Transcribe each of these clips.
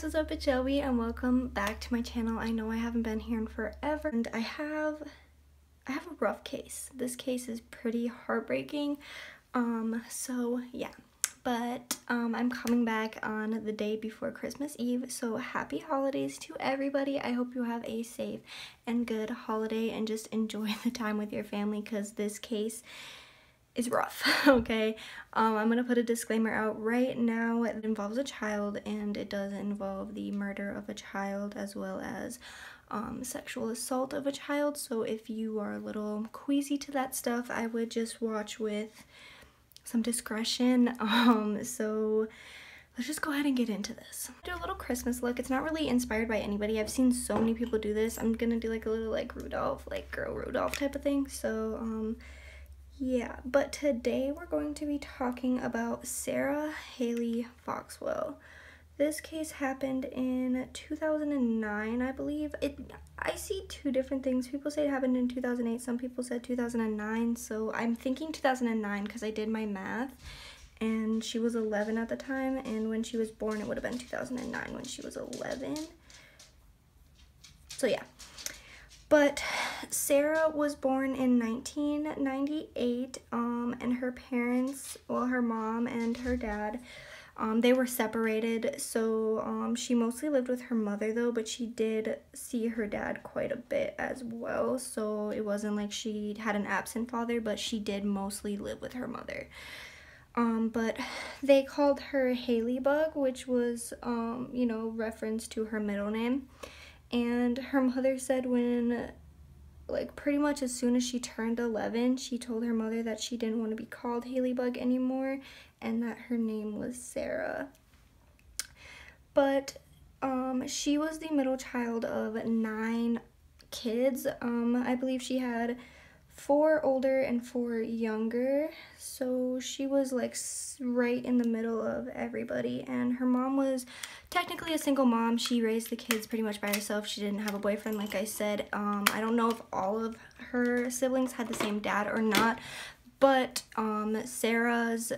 guys, what's up? It's Shelby and welcome back to my channel. I know I haven't been here in forever and I have a rough case. This case is pretty heartbreaking. So yeah, but I'm coming back on the day before Christmas Eve, so happy holidays to everybody. I hope you have a safe and good holiday and just enjoy the time with your family because this case is rough. Okay, I'm gonna put a disclaimer out right now. It involves a child and it does involve the murder of a child as well as sexual assault of a child, so if you are a little queasy to that stuff, I would just watch with some discretion. So let's just go ahead and get into this. Do a little Christmas look. It's not really inspired by anybody. I've seen so many people do this. I'm gonna do like a little like Rudolph, like girl Rudolph type of thing. So yeah, but today we're going to be talking about Sarah Haley Foxwell. This case happened in 2009, I believe. I see two different things. People say it happened in 2008, some people said 2009, so I'm thinking 2009 because I did my math, and she was 11 at the time, and when she was born it would have been 2009 when she was 11. So yeah. But Sarah was born in 1998, and her parents, well, her mom and her dad, they were separated, so she mostly lived with her mother though, but she did see her dad quite a bit as well, so it wasn't like she had an absent father, but she did mostly live with her mother. But they called her Haley Bug, which was, you know, reference to her middle name. And her mother said when, like, pretty much as soon as she turned 11, she told her mother that she didn't want to be called Haley Bug anymore and that her name was Sarah. But she was the middle child of 9 kids. I believe she had 4 older and 4 younger, so she was like right in the middle of everybody, and her mom was technically a single mom. She raised the kids pretty much by herself. She didn't have a boyfriend, like I said. I don't know if all of her siblings had the same dad or not, but Sarah's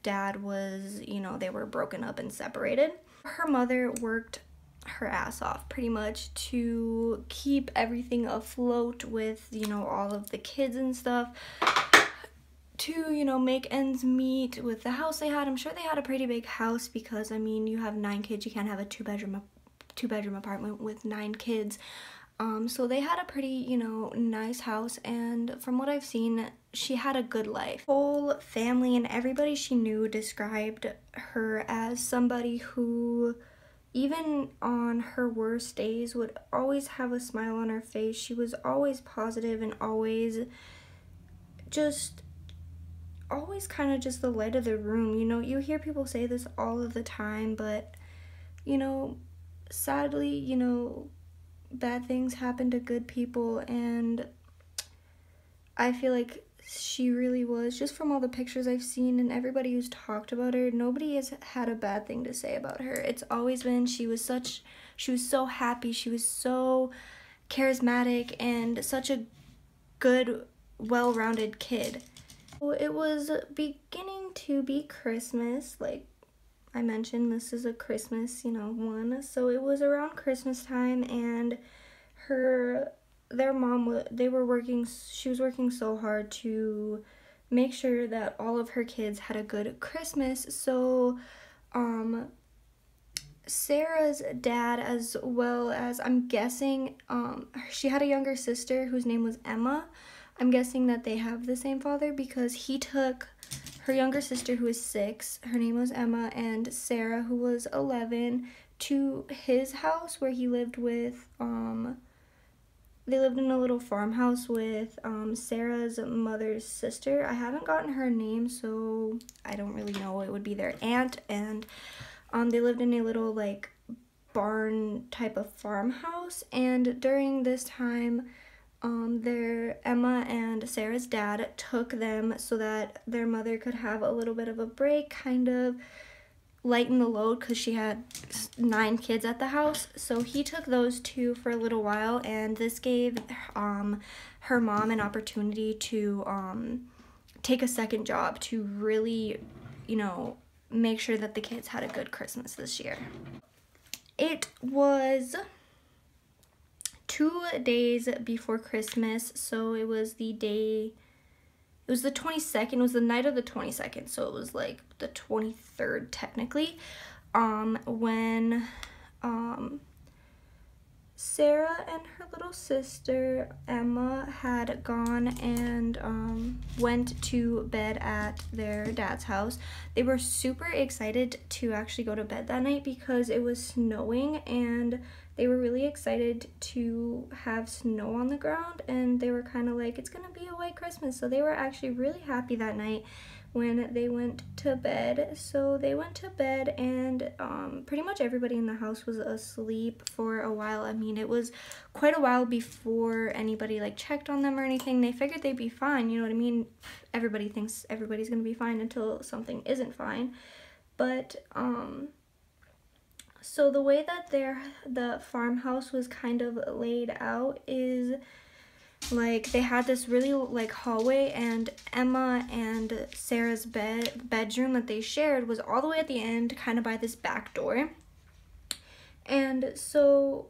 dad was, you know, they were broken up and separated. Her mother worked her ass off pretty much to keep everything afloat with, you know, all of the kids and stuff, to, you know, make ends meet with the house they had. I'm sure they had a pretty big house because, I mean, you have 9 kids, you can't have a two bedroom apartment with 9 kids. So they had a pretty, you know, nice house, and from what I've seen, she had a good life. Whole family and everybody she knew described her as somebody who, even on her worst days, would always have a smile on her face. She was always positive and always kind of just the light of the room. You know, you hear people say this all of the time, but, you know, sadly, you know, bad things happen to good people, and I feel like she really was, just from all the pictures I've seen and everybody who's talked about her, nobody has had a bad thing to say about her. It's always been she was so happy, she was so charismatic, and such a good, well-rounded kid. So it was beginning to be Christmas, like I mentioned, this is a Christmas, you know, one, so it was around Christmas time, and their mom, she was working so hard to make sure that all of her kids had a good Christmas. So Sarah's dad, as well as, I'm guessing, she had a younger sister whose name was Emma. I'm guessing that they have the same father because he took her younger sister, who was 6, her name was Emma, and Sarah, who was 11, to his house where he lived with, they lived in a little farmhouse with Sarah's mother's sister. I haven't gotten her name, so I don't really know. It would be their aunt, and they lived in a little like barn type of farmhouse, and during this time, Emma and Sarah's dad took them so that their mother could have a little bit of a break, kind of lighten the load, because she had 9 kids at the house. So he took those 2 for a little while, and this gave her mom an opportunity to take a second job to really, you know, make sure that the kids had a good Christmas this year. It was 2 days before Christmas, so it was the 22nd, it was the night of the 22nd, so it was like the 23rd technically, when Sarah and her little sister Emma had gone and went to bed at their dad's house. They were super excited to actually go to bed that night because it was snowing, and they were really excited to have snow on the ground, and they were kind of like, it's gonna be a white Christmas. So they were actually really happy that night when they went to bed. So they went to bed, and pretty much everybody in the house was asleep for a while. I mean, it was quite a while before anybody like checked on them or anything. They figured they'd be fine, you know what I mean? Everybody thinks everybody's gonna be fine until something isn't fine. But so the way that the farmhouse was kind of laid out is like they had this really like hallway, and Emma and Sarah's bedroom that they shared was all the way at the end, kind of by this back door. And so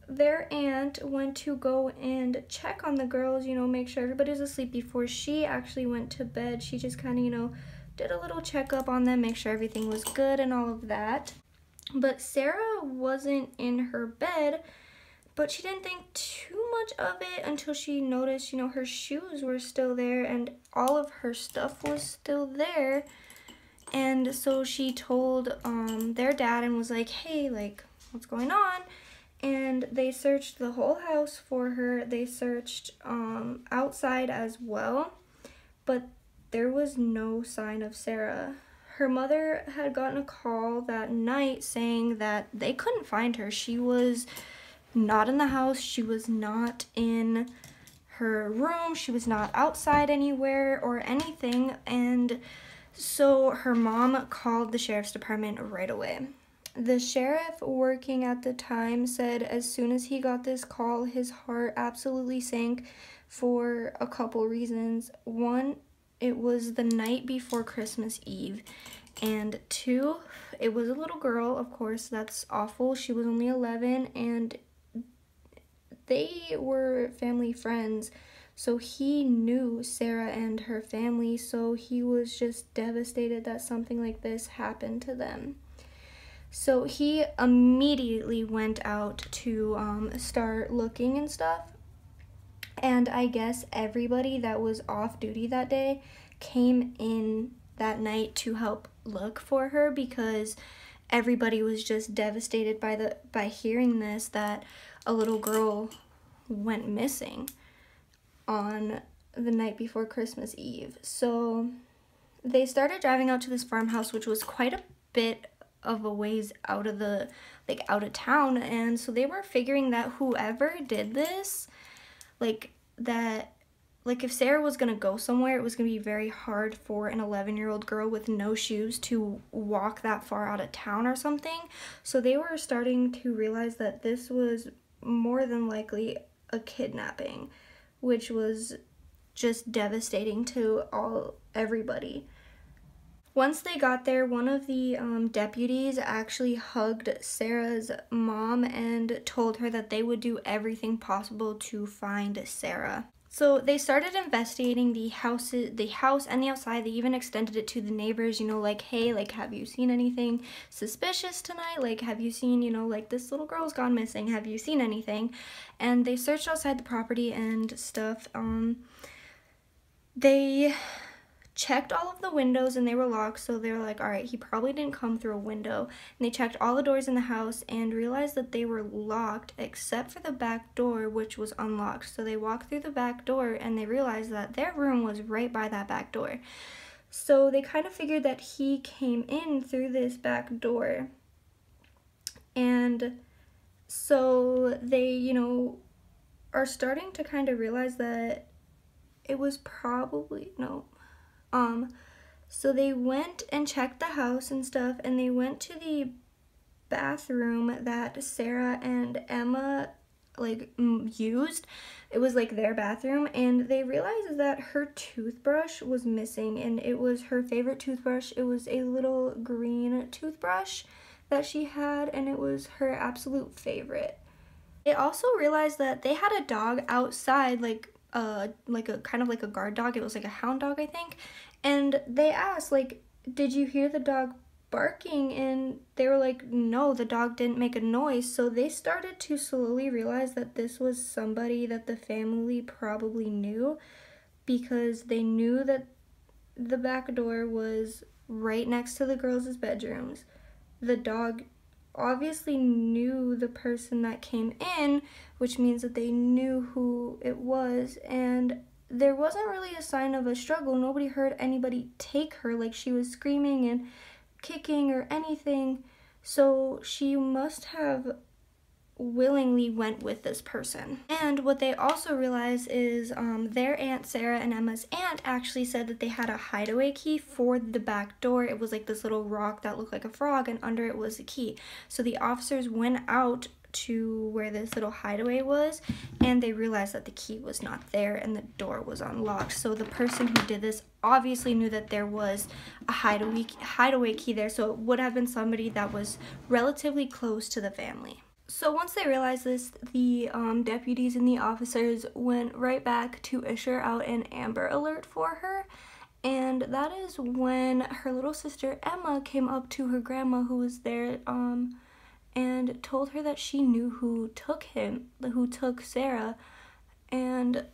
their aunt went to go and check on the girls, you know, make sure everybody was asleep before she actually went to bed. She just kind of, you know, did a little checkup on them, make sure everything was good and all of that. But Sarah wasn't in her bed, but she didn't think too much of it until she noticed, you know, her shoes were still there and all of her stuff was still there. And so she told their dad and was like, hey, like, what's going on? And they searched the whole house for her. They searched outside as well, but there was no sign of Sarah. Her mother had gotten a call that night saying that they couldn't find her. She was not in the house. She was not in her room. She was not outside anywhere or anything. And so her mom called the sheriff's department right away. The sheriff working at the time said as soon as he got this call, his heart absolutely sank for a couple reasons. One, it was the night before Christmas Eve, and two, it was a little girl. Of course, that's awful. She was only 11, and they were family friends, so he knew Sarah and her family, so he was just devastated that something like this happened to them. So he immediately went out to start looking and stuff. And I guess everybody that was off duty that day came in that night to help look for her, because everybody was just devastated by hearing this, that a little girl went missing on the night before Christmas Eve. So they started driving out to this farmhouse, which was quite a bit of a ways out of town, and so they were figuring that whoever did this, if Sarah was gonna go somewhere, it was gonna be very hard for an 11-year-old girl with no shoes to walk that far out of town or something. So they were starting to realize that this was more than likely a kidnapping, which was just devastating to everybody. Once they got there, one of the deputies actually hugged Sarah's mom and told her that they would do everything possible to find Sarah. So they started investigating the house and the outside. They even extended it to the neighbors, you know, like, hey, like, have you seen anything suspicious tonight? Like, have you seen, you know, like, this little girl's gone missing. Have you seen anything? And they searched outside the property and stuff. They checked all of the windows and they were locked, so they were like, all right, he probably didn't come through a window. And they checked all the doors in the house and realized that they were locked except for the back door, which was unlocked. So they walked through the back door and they realized that their room was right by that back door. So they kind of figured that he came in through this back door. And so they, you know, are starting to kind of realize that it was probably, so they went and checked the house and stuff, and they went to the bathroom that Sarah and Emma like used. It was like their bathroom, and they realized that her toothbrush was missing, and it was her favorite toothbrush. It was a little green toothbrush that she had, and it was her absolute favorite. They also realized that they had a dog outside, like a kind of like a guard dog. It was like a hound dog, I think. And they asked, like, did you hear the dog barking? And they were like, no, the dog didn't make a noise. So they started to slowly realize that this was somebody that the family probably knew, because they knew that the back door was right next to the girls' bedrooms. The dog obviously knew the person that came in, which means that they knew who it was, and there wasn't really a sign of a struggle. Nobody heard anybody take her, like she was screaming and kicking or anything, so she must have willingly went with this person. And what they also realized is their aunt Sarah and Emma's aunt actually said that they had a hideaway key for the back door. It was like this little rock that looked like a frog, and under it was a key. So the officers went out to where this little hideaway was, and they realized that the key was not there and the door was unlocked. So the person who did this obviously knew that there was a hideaway key there, so it would have been somebody that was relatively close to the family. So once they realized this, the deputies and the officers went right back to issue out an Amber Alert for her, and that is when her little sister Emma came up to her grandma, who was there, and told her that she knew who took Sarah. And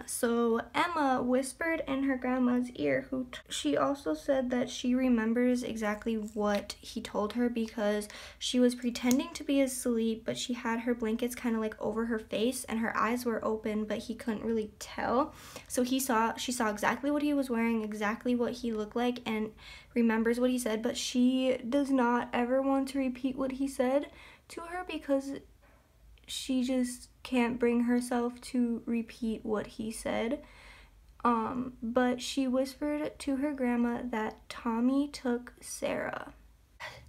so Emma whispered in her grandma's ear, she also said that she remembers exactly what he told her, because she was pretending to be asleep, but she had her blankets kind of like over her face and her eyes were open, but he couldn't really tell. So she saw exactly what he was wearing, exactly what he looked like, and remembers what he said, but she does not ever want to repeat what he said to her, because she just can't bring herself to repeat what he said. But she whispered to her grandma that Tommy took Sarah.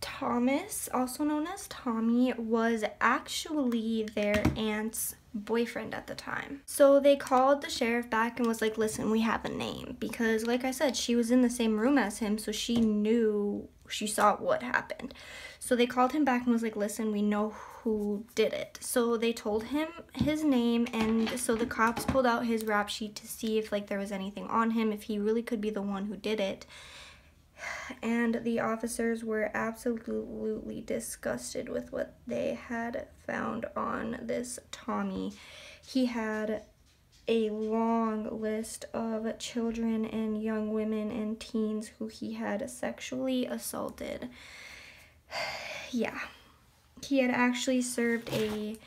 Thomas, also known as Tommy, was actually their aunt's boyfriend at the time. So they called the sheriff back and was like, listen, we have a name, because like I said, she was in the same room as him, so she saw what happened. So they called him back and was like, listen, we know who did it. So they told him his name, and so the cops pulled out his rap sheet to see if like there was anything on him, if he really could be the one who did it. And the officers were absolutely disgusted with what they had found on this Tommy. He had a long list of children and young women and teens who he had sexually assaulted. Yeah, he had actually served a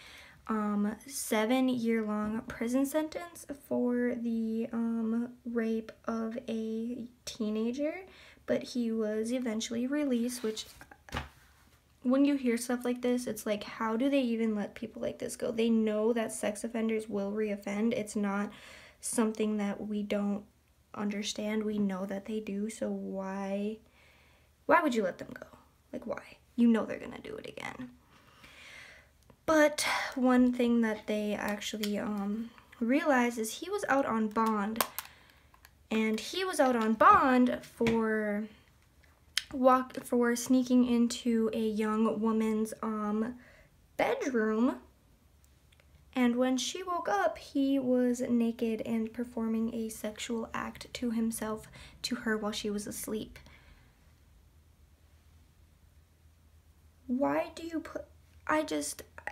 7-year-long prison sentence for the rape of a teenager, but he was eventually released, which when you hear stuff like this, it's like, how do they even let people like this go? They know that sex offenders will reoffend. It's not something that we don't understand. We know that they do, so why would you let them go? Like, why? You know they're gonna do it again. But one thing that they actually realized is he was out on bond, and he was out on bond for sneaking into a young woman's bedroom, and when she woke up, he was naked and performing a sexual act to her while she was asleep. Why do you put, I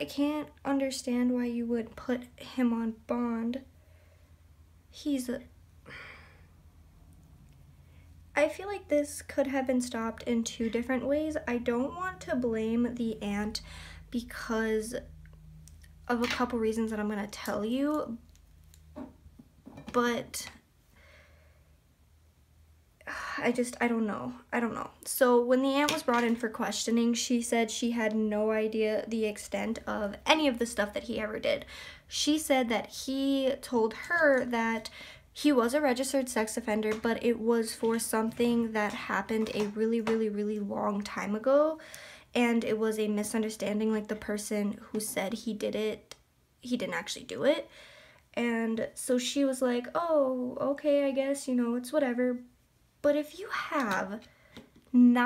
can't understand why you would put him on bond. I feel like this could have been stopped in 2 different ways. I don't want to blame the aunt because of a couple reasons that I'm going to tell you, but I don't know. So when the aunt was brought in for questioning, she said she had no idea the extent of any of the stuff that he ever did. She said that he told her that he was a registered sex offender, but it was for something that happened a really long time ago, and it was a misunderstanding. Like, the person who said he did it, he didn't actually do it. And so she was like, oh, okay, I guess, you know, it's whatever. But if you have 9,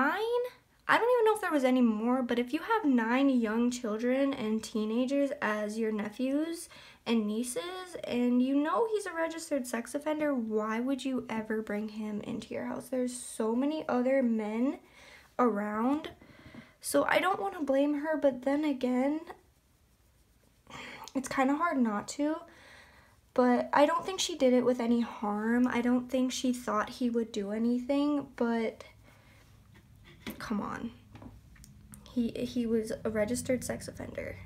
I don't even know if there was any more, but if you have 9 young children and teenagers as your nephews and nieces, and you know he's a registered sex offender, why would you ever bring him into your house? There's so many other men around. So I don't want to blame her, but then again, it's kind of hard not to. But I don't think she did it with any harm. I don't think she thought he would do anything, but come on. He was a registered sex offender,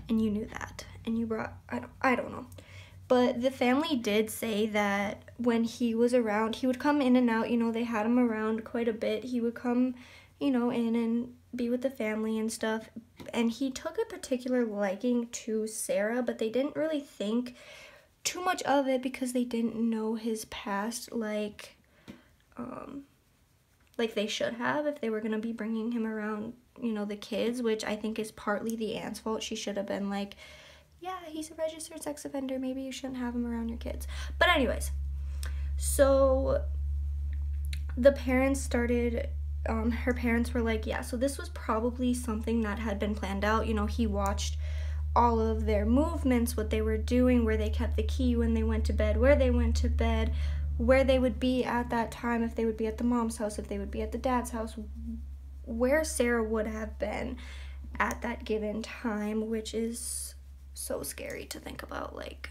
and you knew that, and you brought, I don't know. But the family did say that when he was around, he would come in and out, you know, they had him around quite a bit. He would come, you know, in and be with the family and stuff, and he took a particular liking to Sarah, but they didn't really think too much of it because they didn't know his past like they should have, if they were going to be bringing him around, you know, the kids, which I think is partly the aunt's fault. She should have been like, yeah, he's a registered sex offender, maybe you shouldn't have him around your kids. But anyways, so the parents started, her parents were like, yeah, so this was probably something that had been planned out. You know, he watched all of their movements, what they were doing, where they kept the key when they went to bed, where they went to bed, where they would be at that time, if they would be at the mom's house, if they would be at the dad's house, where Sarah would have been at that given time, which is so scary to think about. Like,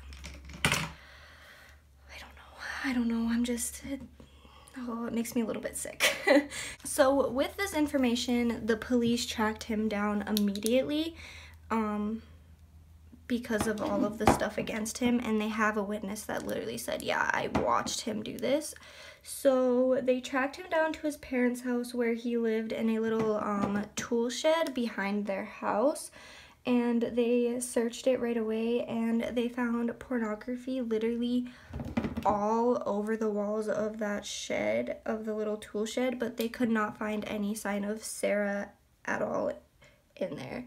I don't know, I'm just, it makes me a little bit sick. So with this information, the police tracked him down immediately, because of all of the stuff against him, and they have a witness that literally said, yeah, I watched him do this. So they tracked him down to his parents' house, where he lived in a little tool shed behind their house, and they searched it right away, and they found pornography literally all over the walls of that shed, of the little tool shed, but they could not find any sign of Sarah at all in there.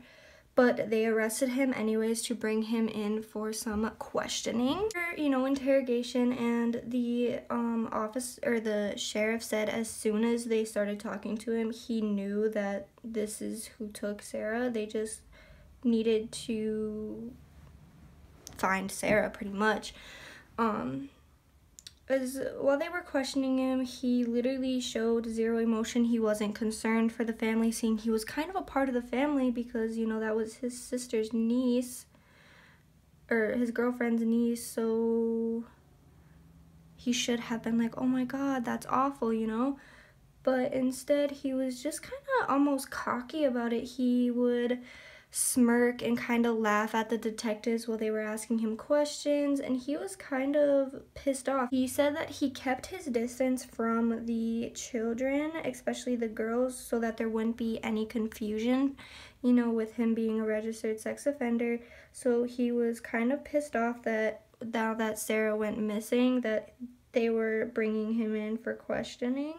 But they arrested him anyways to bring him in for some questioning, you know, interrogation. And the the sheriff said as soon as they started talking to him, he knew that this is who took Sarah. They just needed to find Sarah, pretty much. While they were questioning him, he literally showed zero emotion. He wasn't concerned for the family, seeing he was kind of a part of the family because, you know, that was his sister's niece, or his girlfriend's niece, so he should have been like, oh my god, that's awful, you know? But instead, he was just kind of almost cocky about it. He would smirk and kind of laugh at the detectives while they were asking him questions, and he was kind of pissed off. He said that he kept his distance from the children, especially the girls, so that there wouldn't be any confusion, you know, with him being a registered sex offender. So he was kind of pissed off that now that Sarah went missing, that they were bringing him in for questioning.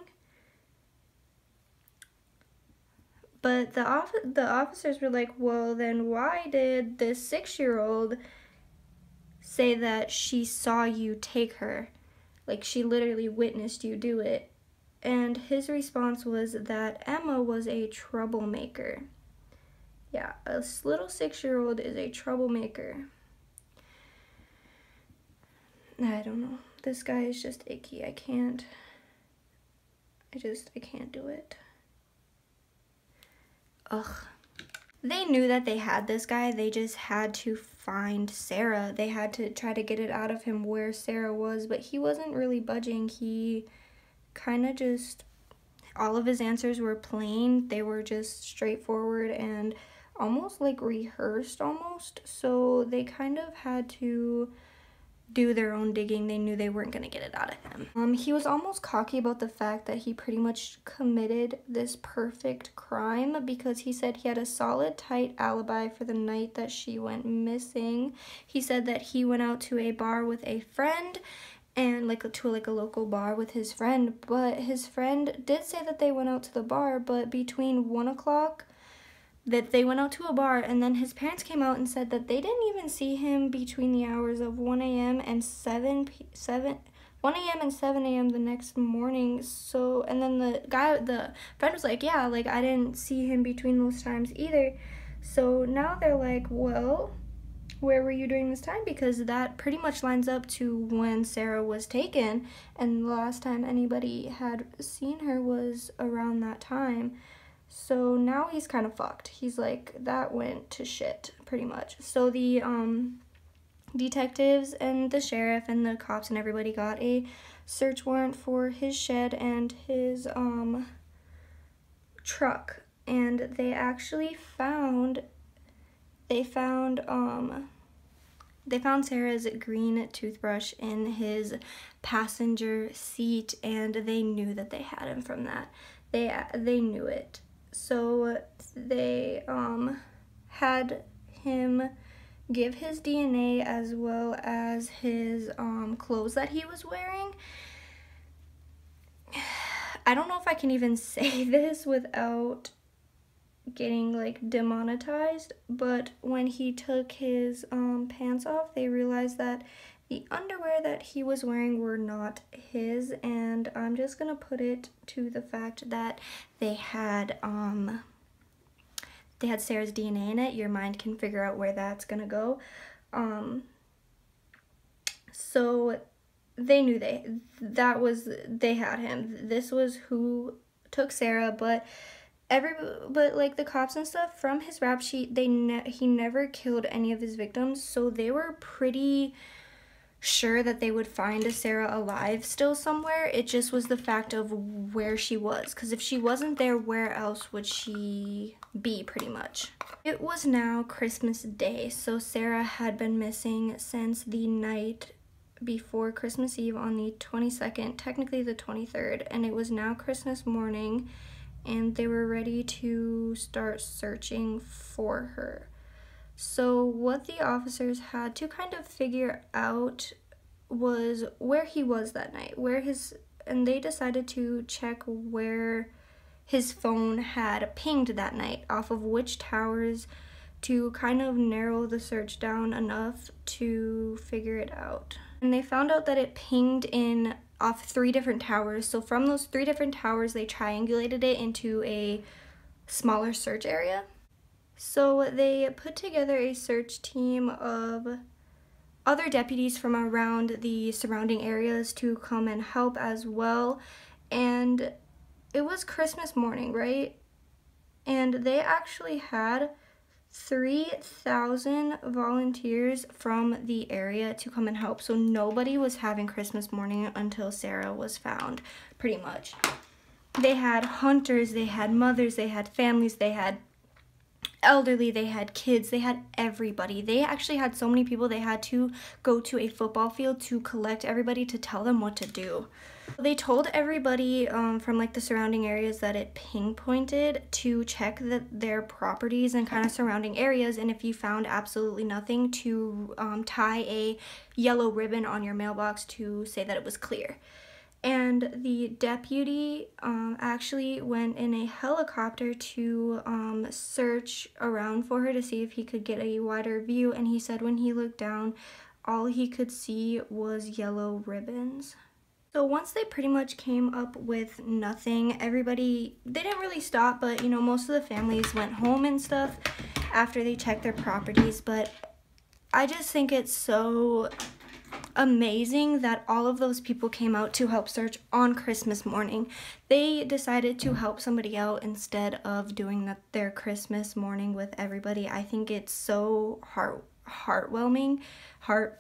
But the officers were like, well, then why did this 6-year-old say that she saw you take her? Like, she literally witnessed you do it. And his response was that Emma was a troublemaker. Yeah, a little 6-year-old is a troublemaker. I don't know. This guy is just icky. I can't do it. Ugh. They knew that they had this guy. They just had to find Sarah. They had to try to get it out of him where Sarah was, but he wasn't really budging. He kind of just, all of his answers were plain. They were just straightforward and almost like rehearsed almost. So they kind of had to do their own digging. They knew they weren't going to get it out of him. He was almost cocky about the fact that he pretty much committed this perfect crime because he said he had a solid, tight alibi for the night that she went missing. He said that he went out to a bar with a friend and like to like a local bar with his friend. But his friend did say that they went out to the bar, but between 1 o'clock that they went out to a bar, and then his parents came out and said that they didn't even see him between the hours of 1 a.m. and 7 and 7 a.m. the next morning. So, and then the friend was like, yeah, like I didn't see him between those times either. So now they're like, well, where were you during this time? Because that pretty much lines up to when Sarah was taken, and the last time anybody had seen her was around that time. So now he's kind of fucked. He's like, that went to shit, pretty much. So the detectives and the sheriff and the cops and everybody got a search warrant for his shed and his truck. And they actually found Sarah's green toothbrush in his passenger seat, and they knew that they had him from that. They knew it. So they had him give his DNA as well as his clothes that he was wearing. I don't know if I can even say this without getting like demonetized, but when he took his pants off, they realized that the underwear that he was wearing were not his, and I'm just gonna put it to the fact that they had Sarah's DNA in it. Your mind can figure out where that's gonna go. So they knew they had him. This was who took Sarah, but like the cops and stuff, from his rap sheet, he never killed any of his victims, so they were pretty sure that they would find Sarah alive still somewhere. It just was the fact of where she was, because if she wasn't there, where else would she be, pretty much. It was now Christmas Day, so Sarah had been missing since the night before Christmas Eve on the 22nd, technically the 23rd, and it was now Christmas morning, and they were ready to start searching for her. So what the officers had to kind of figure out was where he was that night, and they decided to check where his phone had pinged that night, off of which towers, to kind of narrow the search down enough to figure it out. And they found out that it pinged off 3 different towers. So from those 3 different towers, they triangulated it into a smaller search area. So they put together a search team of other deputies from around the surrounding areas to come and help as well. And it was Christmas morning, right? And they actually had 3,000 volunteers from the area to come and help. So nobody was having Christmas morning until Sarah was found, pretty much. They had hunters, they had mothers, they had families, they had elderly, they had kids, they had everybody. They actually had so many people, they had to go to a football field to collect everybody to tell them what to do. They told everybody from like the surrounding areas that it pinpointed to check their properties and kind of surrounding areas, and if you found absolutely nothing, to tie a yellow ribbon on your mailbox to say that it was clear. And the deputy actually went in a helicopter to search around for her to see if he could get a wider view, and he said when he looked down, all he could see was yellow ribbons. So once they pretty much came up with nothing, they didn't really stop, but you know, most of the families went home and stuff after they checked their properties. But I just think it's so amazing that all of those people came out to help search on Christmas morning. They decided to help somebody out instead of doing their Christmas morning with everybody. I think it's so heartwarming,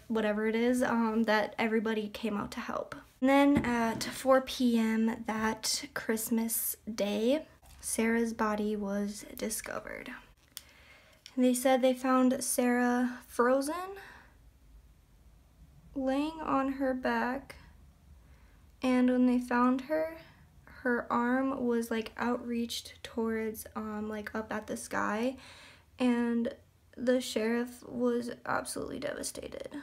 whatever it is, that everybody came out to help. And then at 4 p.m. that Christmas day, Sarah's body was discovered. They said they found Sarah frozen, laying on her back, and when they found her, her arm was like outreached towards like up at the sky, and the sheriff was absolutely devastated.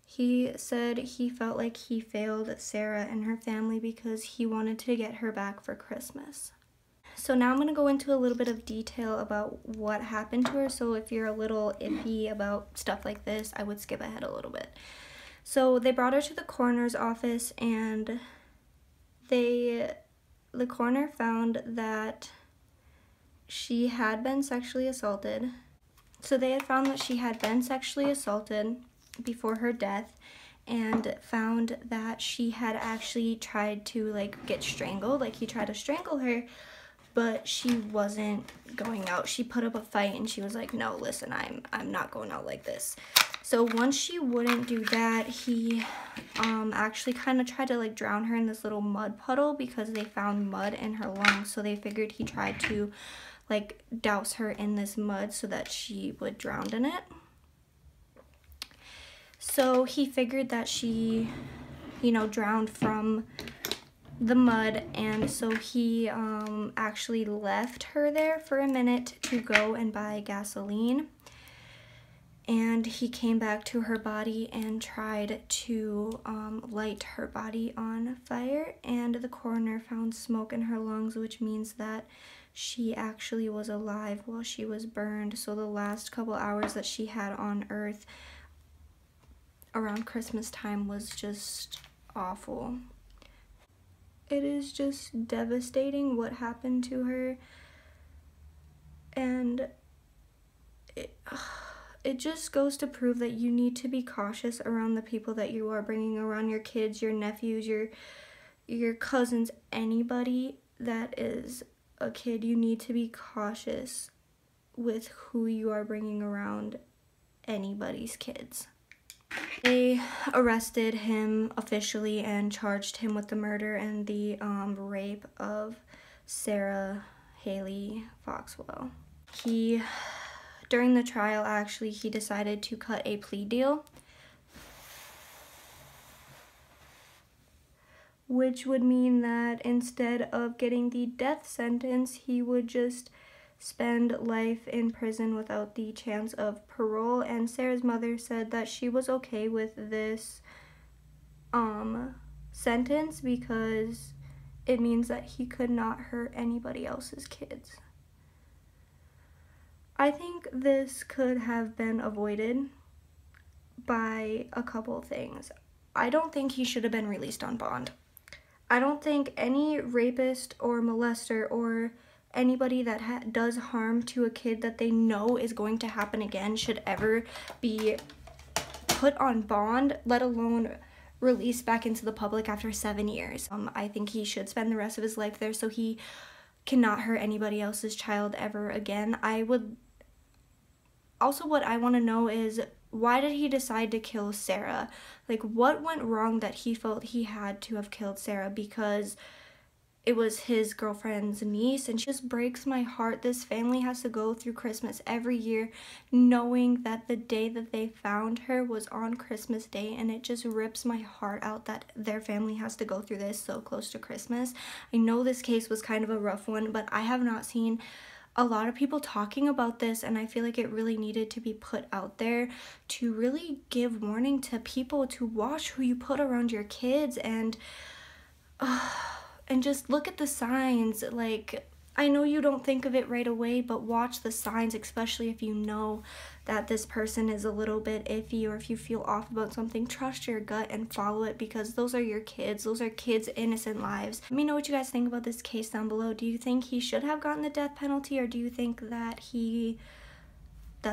He said he felt like he failed Sarah and her family because he wanted to get her back for Christmas. So now I'm going to go into a little bit of detail about what happened to her. So if you're a little iffy about stuff like this, I would skip ahead a little bit. So they brought her to the coroner's office, and the coroner found that she had been sexually assaulted. So they had found that she had been sexually assaulted before her death, and found that she had actually tried to like get strangled. Like he tried to strangle her, but she wasn't going out. She put up a fight and she was like, no, listen, I'm not going out like this. So once she wouldn't do that, he actually kind of tried to like drown her in this little mud puddle because they found mud in her lungs. So they figured he tried to like douse her in this mud so that she would drown in it. So he figured that she, you know, drowned from the mud, and so he actually left her there for a minute to go and buy gasoline. And he came back to her body and tried to light her body on fire, and the coroner found smoke in her lungs, which means that she actually was alive while she was burned. So the last couple hours that she had on Earth around Christmas time was just awful. It is just devastating what happened to her, and it just goes to prove that you need to be cautious around the people that you are bringing around, your kids, your nephews, your cousins, anybody that is a kid. You need to be cautious with who you are bringing around anybody's kids. They arrested him officially and charged him with the murder and the rape of Sarah Foxwell. During the trial, actually, he decided to cut a plea deal, which would mean that instead of getting the death sentence, he would just spend life in prison without the chance of parole. And Sarah's mother said that she was okay with this sentence because it means that he could not hurt anybody else's kids. I think this could have been avoided by a couple things. I don't think he should have been released on bond. I don't think any rapist or molester or anybody that does harm to a kid that they know is going to happen again should ever be put on bond, let alone released back into the public after 7 years. I think he should spend the rest of his life there so he cannot hurt anybody else's child ever again. What I want to know is, why did he decide to kill Sarah? Like, what went wrong that he felt he had to have killed Sarah? Because it was his girlfriend's niece, and it just breaks my heart. This family has to go through Christmas every year knowing that the day that they found her was on Christmas Day, and it just rips my heart out that their family has to go through this so close to Christmas. I know this case was kind of a rough one, but I have not seen a lot of people talking about this, and I feel like it really needed to be put out there to really give warning to people to watch who you put around your kids, and just look at the signs. Like, I know you don't think of it right away, but watch the signs, especially if you know that this person is a little bit iffy, or if you feel off about something. Trust your gut and follow it, because those are your kids. Those are kids' innocent lives. Let me know what you guys think about this case down below. Do you think he should have gotten the death penalty, or do you think that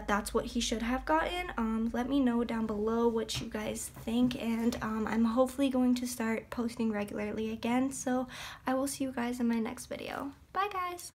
that's what he should have gotten? Let me know down below what you guys think, and I'm hopefully going to start posting regularly again, so I will see you guys in my next video. Bye guys!